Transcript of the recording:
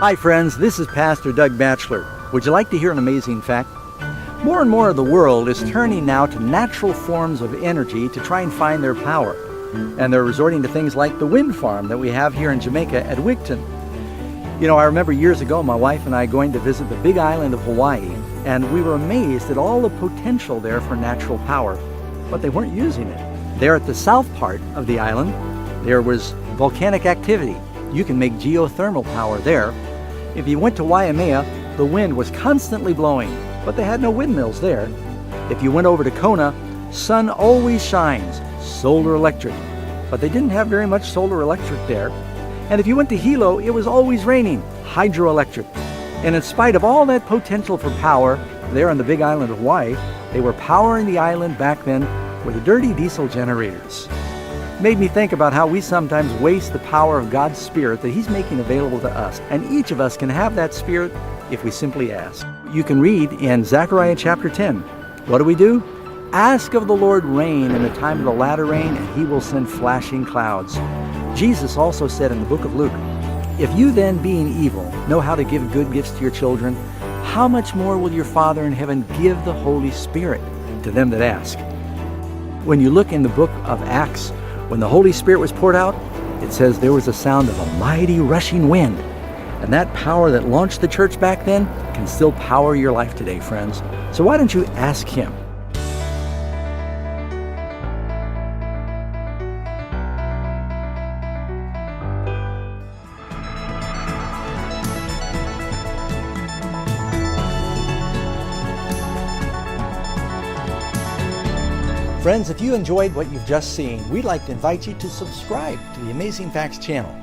Hi friends, this is Pastor Doug Batchelor. Would you like to hear an amazing fact? More and more of the world is turning now to natural forms of energy to try and find their power. And they're resorting to things like the wind farm that we have here in Jamaica at Wigton. You know, I remember years ago my wife and I going to visit the big island of Hawaii, and we were amazed at all the potential there for natural power, but they weren't using it. There at the south part of the island, there was volcanic activity. You can make geothermal power there. If you went to Waimea, the wind was constantly blowing, but they had no windmills there. If you went over to Kona, sun always shines, solar electric, but they didn't have very much solar electric there. And if you went to Hilo, it was always raining, hydroelectric. And in spite of all that potential for power there on the big island of Hawaii, they were powering the island back then with dirty diesel generators. Made me think about how we sometimes waste the power of God's Spirit that He's making available to us. And each of us can have that Spirit if we simply ask. You can read in Zechariah chapter 10. What do? Ask of the Lord rain in the time of the latter rain, and He will send flashing clouds. Jesus also said in the book of Luke, if you then, being evil, know how to give good gifts to your children, how much more will your Father in heaven give the Holy Spirit to them that ask? When you look in the book of Acts, when the Holy Spirit was poured out, it says there was a sound of a mighty rushing wind. And that power that launched the church back then can still power your life today, friends. So why don't you ask Him? Friends, if you enjoyed what you've just seen, we'd like to invite you to subscribe to the Amazing Facts channel.